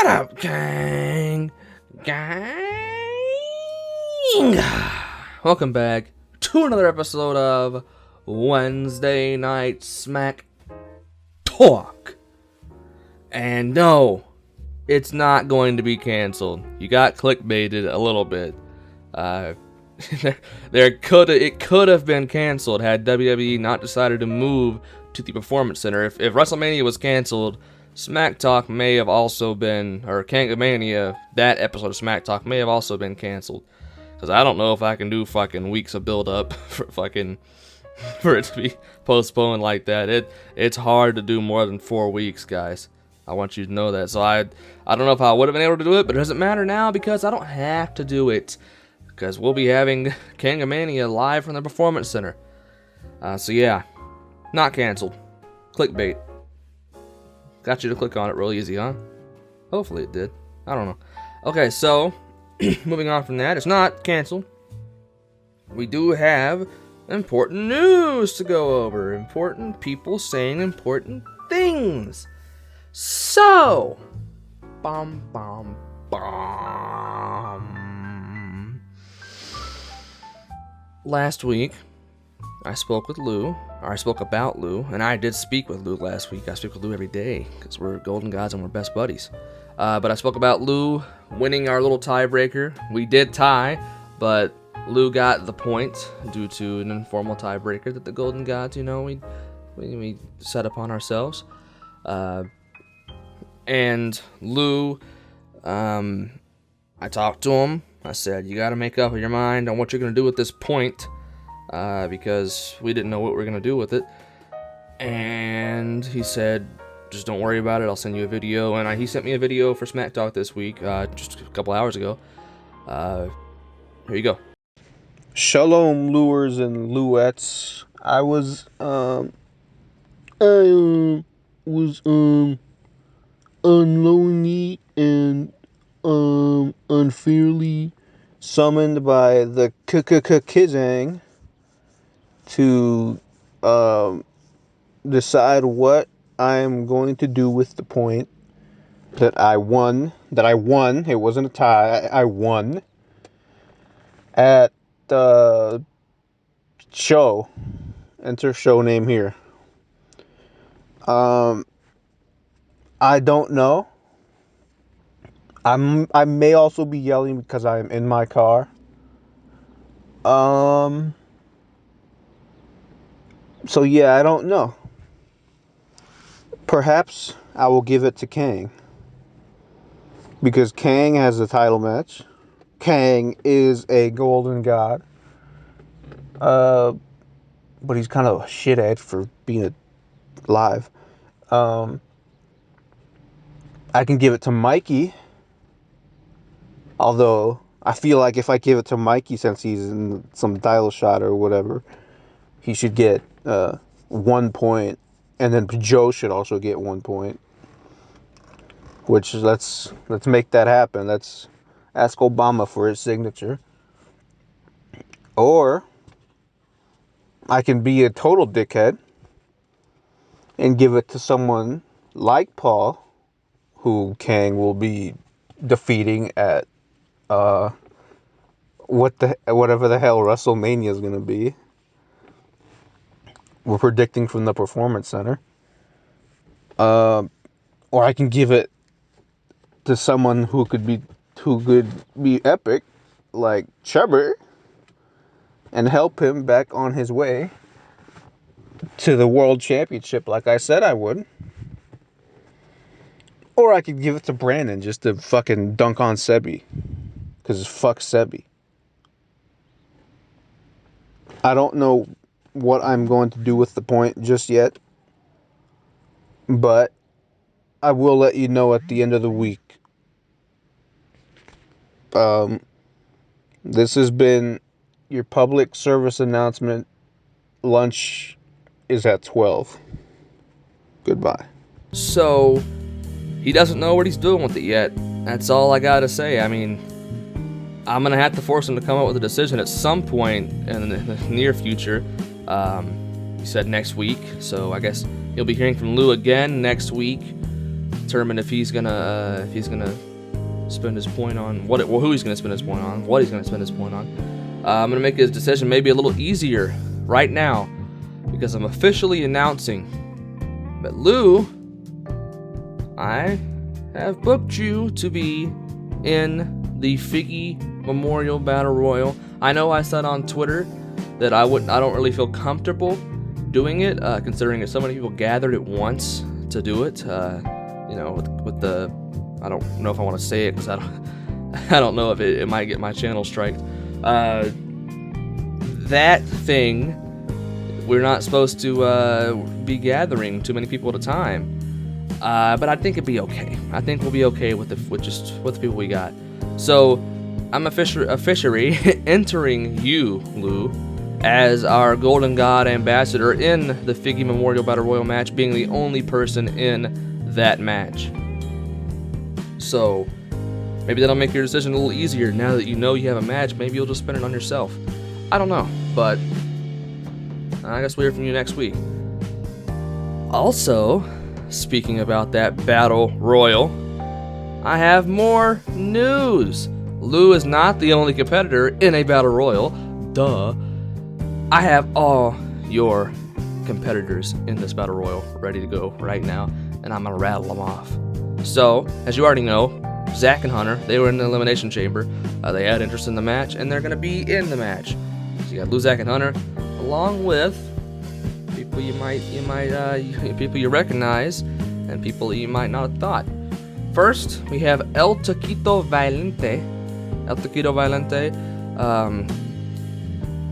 What up, Kang? Gang? Welcome back to another episode of Wednesday Night SmackTalk. And no, it's not going to be canceled. You got clickbaited a little bit. It could have been canceled had WWE not decided to move to the Performance Center. If WrestleMania was canceled, SmackTalk may have also been, or KANGAMANIA, that episode of SmackTalk may have also been canceled. Because I don't know if I can do fucking weeks of build up for it to be postponed like that. It's hard to do more than 4 weeks, guys. I want you to know that. So I don't know if I would have been able to do it, but it doesn't matter now because I don't have to do it. Because we'll be having KANGAMANIA live from the Performance Center. So yeah, not canceled. Clickbait. Got you to click on it real easy, huh? Hopefully it did. I don't know. Okay, so moving on from that, it's not canceled. We do have important news to go over. Important people saying important things. So, bum. Last week, I spoke about Lou, and I did speak with Lou last week. I speak with Lou every day, because we're Golden Gods and we're best buddies. But I spoke about Lou winning our little tiebreaker. We did tie, but Lou got the point due to an informal tiebreaker that the Golden Gods, we set upon ourselves. And Lou, I talked to him. I said, you got to make up your mind on what you're going to do with this point, because we didn't know what we were going to do with it. And he said, just don't worry about it. I'll send you a video. And he sent me a video for SmackTalk this week, just a couple hours ago. Here you go. Shalom, lures and luettes. I was unknowingly and unfairly summoned by the Kizang to decide what I'm going to do with the point that I won. It wasn't a tie. I won at the show. Enter show name here. I don't know. I may also be yelling because I'm in my car. So yeah, I don't know. Perhaps I will give it to Kang, because Kang has a title match. Kang is a Golden God. But he's kind of a shithead for being alive. I can give it to Mikey. Although, I feel like if I give it to Mikey, since he's in some title shot or whatever, he should get 1 point. And then Joe should also get 1 point. Which, let's make that happen. Let's ask Obama for his signature. Or, I can be a total dickhead and give it to someone like Paul, who Kang will be defeating at whatever the hell WrestleMania is going to be. We're predicting from the Performance Center. Or I can give it to someone who could be epic, like Chubber, and help him back on his way to the World Championship like I said I would. Or I could give it to Brandon just to fucking dunk on Sebi, because fuck Sebi. I don't know what I'm going to do with the point just yet, but I will let you know at the end of the week. This has been your public service announcement. Lunch is at 12. Goodbye. So, he doesn't know what he's doing with it yet. That's all I gotta say. I mean, I'm gonna have to force him to come up with a decision at some point in the near future. He said next week, so I guess you'll be hearing from Lou again next week determine if he's gonna spend his point on who he's gonna spend his point on, what he's gonna spend his point on. I'm gonna make his decision maybe a little easier right now because I'm officially announcing that Lou, I have booked you to be in the Figgy Memorial Battle Royal. I know I said on Twitter that I don't really feel comfortable doing it, considering that so many people gathered at once to do it. With the, I don't know if I want to say it because I don't know if it might get my channel striked. That thing, we're not supposed to be gathering too many people at a time. But I think it'd be okay. I think we'll be okay with the people we got. So I'm officially entering you, Lou, as our Golden God Ambassador in the Figgy Memorial Battle Royal match, being the only person in that match. So maybe that'll make your decision a little easier now that you know you have a match. Maybe you'll just spend it on yourself. I don't know, but I guess we'll hear from you next week. Also, speaking about that Battle Royal, I have more news. Lou is not the only competitor in a Battle Royal. Duh. I have all your competitors in this Battle Royal ready to go right now, and I'm going to rattle them off. So, as you already know, Zach and Hunter, they were in the Elimination Chamber. They had interest in the match, and they're going to be in the match. So you got Lou, Zach, and Hunter, along with people people you recognize, and people that you might not have thought. First, we have El Taquito Violente.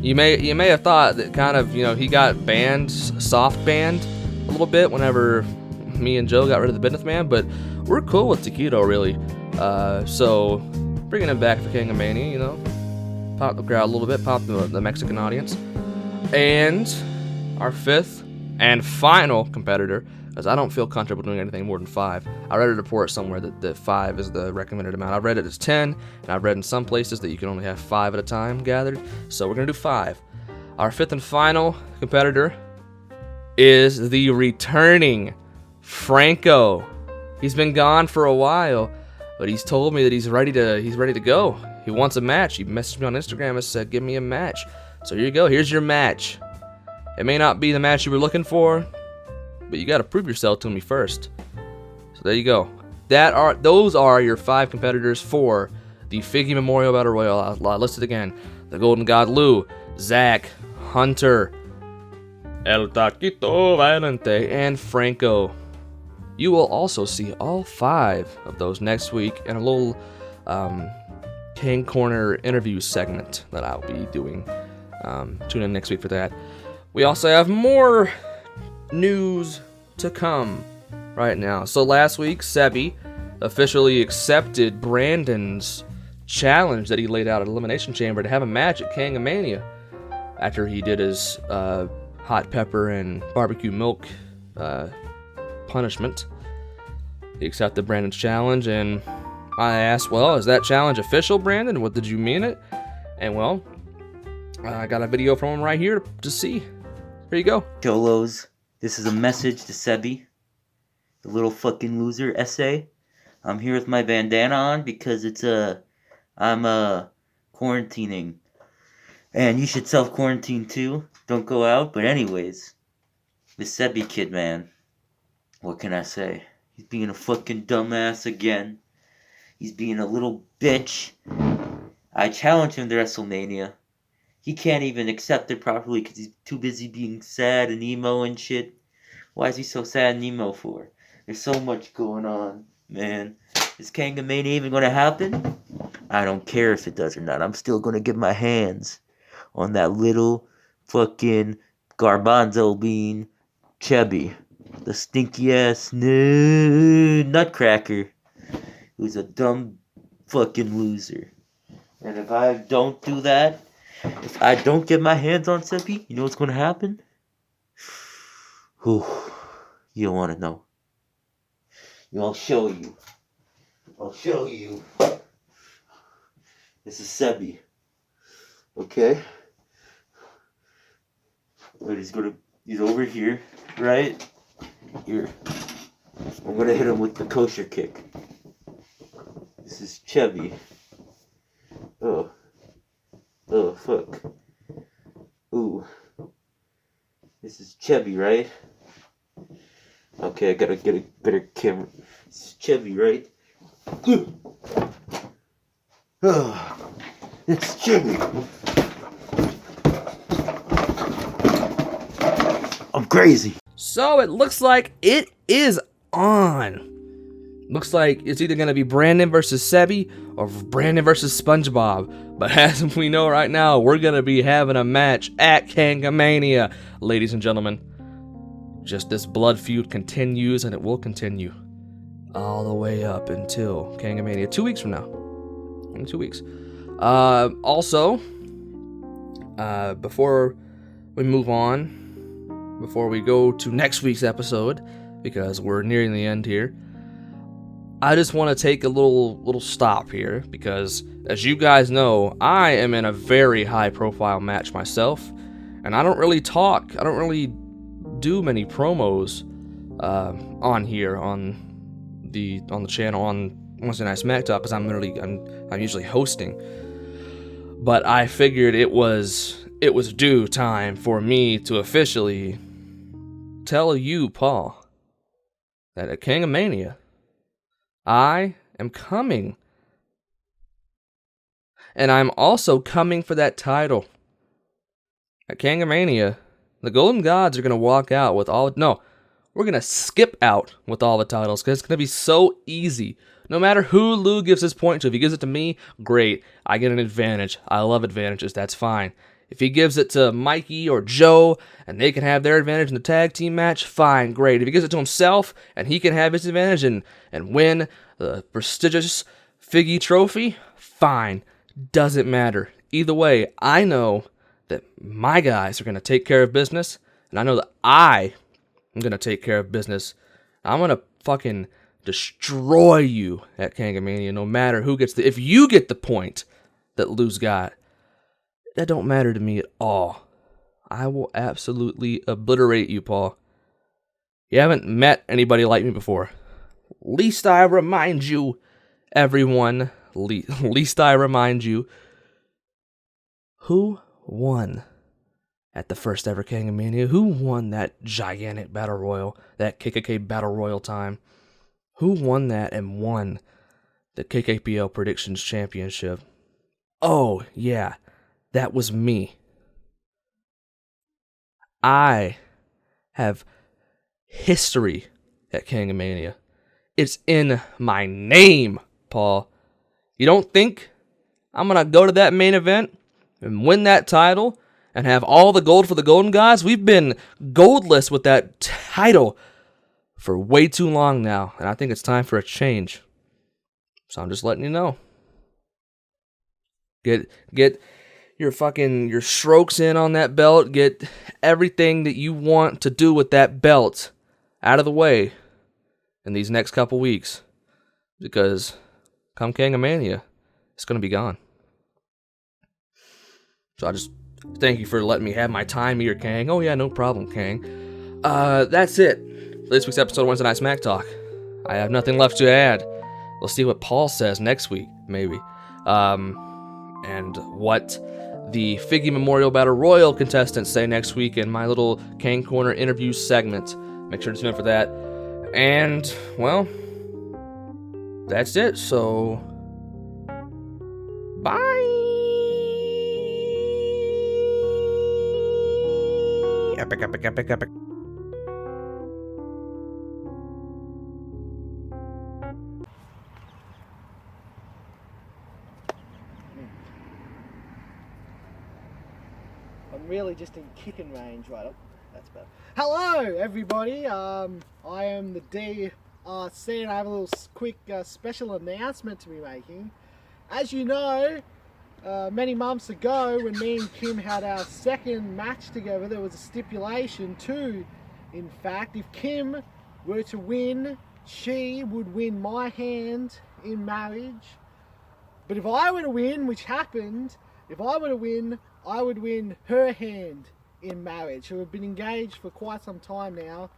You may have thought that kind of, he got banned, soft banned a little bit whenever me and Joe got rid of the Business Man, but we're cool with Taquito, really. So bringing him back for KANGAMANIA, pop the crowd a little bit, pop the Mexican audience. And our fifth and final competitor, because I don't feel comfortable doing anything more than 5. I read a report somewhere that 5 is the recommended amount. I've read it as 10, and I've read in some places that you can only have 5 at a time gathered. So we're going to do 5. Our fifth and final competitor is the returning Franco. He's been gone for a while, but he's told me that he's ready to go. He wants a match. He messaged me on Instagram and said, "Give me a match." So here you go. Here's your match. It may not be the match you were looking for, but you got to prove yourself to me first. So there you go. Those are your 5 competitors for the Figgy Memorial Battle Royal. I'll list it again: the Golden God Lou, Zach, Hunter, El Taquito Violente, and Franco. You will also see all 5 of those next week in a little King Corner interview segment that I'll be doing. Tune in next week for that. We also have more news to come right now. So last week, Sebi officially accepted Brandon's challenge that he laid out at Elimination Chamber to have a match at KANGAMANIA after he did his hot pepper and barbecue milk punishment. He accepted Brandon's challenge, and I asked, well, is that challenge official, Brandon? What, did you mean it? And well, I got a video from him right here to see. Here you go. Cholos, this is a message to Sebi, the little fucking loser essay. I'm here with my bandana on because I'm quarantining. And you should self-quarantine too. Don't go out. But anyways, this Sebi kid, man, what can I say? He's being a fucking dumbass again. He's being a little bitch. I challenged him to WrestleMania. He can't even accept it properly because he's too busy being sad and emo and shit. Why is he so sad and emo for? There's so much going on, man. Is KANGAMANIA even going to happen? I don't care if it does or not. I'm still going to get my hands on that little fucking garbanzo bean chubby. The stinky ass nutcracker who's a dumb fucking loser. And if I don't do that, if I don't get my hands on Sebi, you know what's going to happen? Whew, you don't want to know. I'll show you. This is Sebi. Okay? But he's over here, right? Here. I'm gonna hit him with the kosher kick. This is Chevy. Oh. Oh, fuck. Ooh. This is Chevy, right? Okay, I gotta get a better camera. This is Chevy, right? Oh, it's Chevy. I'm crazy. So it looks like it is on. Looks like it's either going to be Brandon versus Sebi or Brandon versus SpongeBob. But as we know right now, we're going to be having a match at KANGAMANIA, ladies and gentlemen. Just this blood feud continues, and it will continue all the way up until KANGAMANIA 2 weeks from now. In 2 weeks. Also, before we move on, before we go to next week's episode, because we're nearing the end here, I just want to take a little stop here, because as you guys know, I am in a very high profile match myself, and I don't really do many promos on here on the channel on Wednesday Night SmackTalk, because I'm usually hosting. But I figured it was due time for me to officially tell you, Paul, that at KANGAMANIA, I am coming. And I'm also coming for that title. At KANGAMANIA, the Golden Gods are going to walk out with all... No, we're going to skip out with all the titles, because it's going to be so easy. No matter who Lou gives his point to, if he gives it to me, great. I get an advantage. I love advantages. That's fine. If he gives it to Mikey or Joe, and they can have their advantage in the tag team match, fine, great. If he gives it to himself, and he can have his advantage and win the prestigious Figgy Trophy, fine. Doesn't matter. Either way, I know that my guys are going to take care of business, and I know that I am going to take care of business. I'm going to fucking destroy you at KANGAMANIA, no matter who gets if you get the point that Lou's got, that don't matter to me at all. I will absolutely obliterate you, Paul. You haven't met anybody like me before. Least I remind you, everyone, least I remind you, who won at the first ever KANGAMANIA? Who won that gigantic battle royal, that KKK battle royal time? Who won that and won the KKPL Predictions Championship? Oh, yeah, that was me. I have history at KANGAMANIA. It's in my name, Paul. You don't think I'm going to go to that main event and win that title and have all the gold for the Golden Gods? We've been goldless with that title for way too long now, and I think it's time for a change. So I'm just letting you know. Get your strokes in on that belt. Get everything that you want to do with that belt out of the way in these next couple weeks, because come KANGAMANIA, it's going to be gone. So I just thank you for letting me have my time here, Kang. Oh yeah, no problem, Kang. That's it for this week's episode of Wednesday Night SmackTalk. I have nothing left to add. We'll see what Paul says next week, maybe. And what the Figgy Memorial Battle Royal contestants say next week in my little Kang Corner interview segment. Make sure to tune in for that. And, well, that's it. So, bye. Epic, epic, epic, epic. I'm really just in kicking range right up. That's better. Hello, everybody. I am the DRC, and I have a little quick special announcement to be making. As you know, many months ago, when me and Kim had our second match together, there was a stipulation too. In fact, if Kim were to win, she would win my hand in marriage. But if I were to win, which happened, if I were to win, I would win her hand in marriage. So we've been engaged for quite some time now,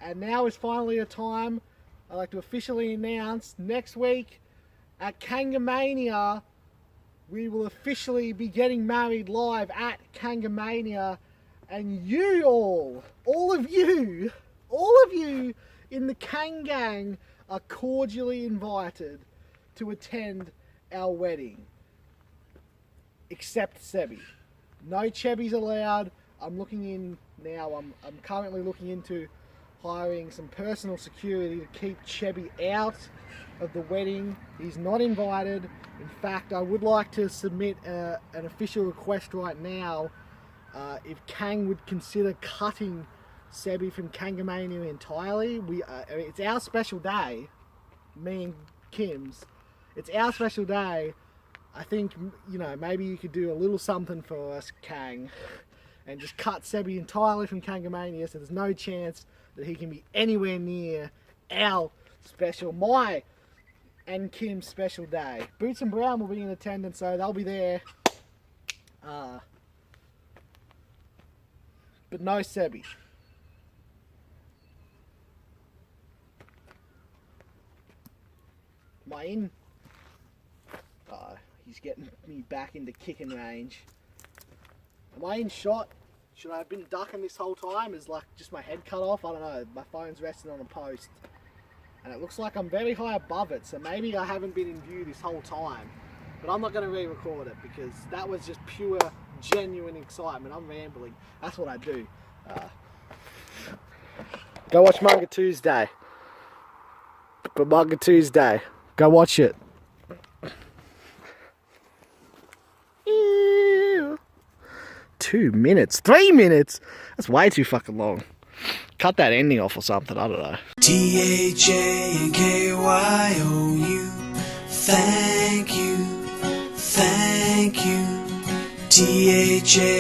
and now is finally a time I'd like to officially announce next week at KANGAMANIA, we will officially be getting married live at KANGAMANIA, and you all of you in the Kang gang are cordially invited to attend our wedding. Except Sebi. No Chebbies allowed. I'm looking in now. I'm currently looking into hiring some personal security to keep Chebby out of the wedding. He's not invited. In fact, I would like to submit an official request right now. If Kang would consider cutting Sebi from Kangamania entirely. It's our special day, me and Kim's. It's our special day. I think, maybe you could do a little something for us, Kang, and just cut Sebi entirely from Kangamania so there's no chance that he can be anywhere near our my and Kim's special day. Boots and Brown will be in attendance, so they'll be there. But no Sebi. Am I in? He's getting me back into kicking range. Am I in shot? Should I have been ducking this whole time? Is like just my head cut off? I don't know. My phone's resting on a post. And it looks like I'm very high above it, so maybe I haven't been in view this whole time. But I'm not going to re-record it because that was just pure, genuine excitement. I'm rambling. That's what I do. Go watch Manga Tuesday. But Manga Tuesday. Go watch it. 2 minutes. 3 minutes? That's way too fucking long. Cut that ending off or something. I don't know. THANKYOU. Thank you. Thank you. THANKYOU.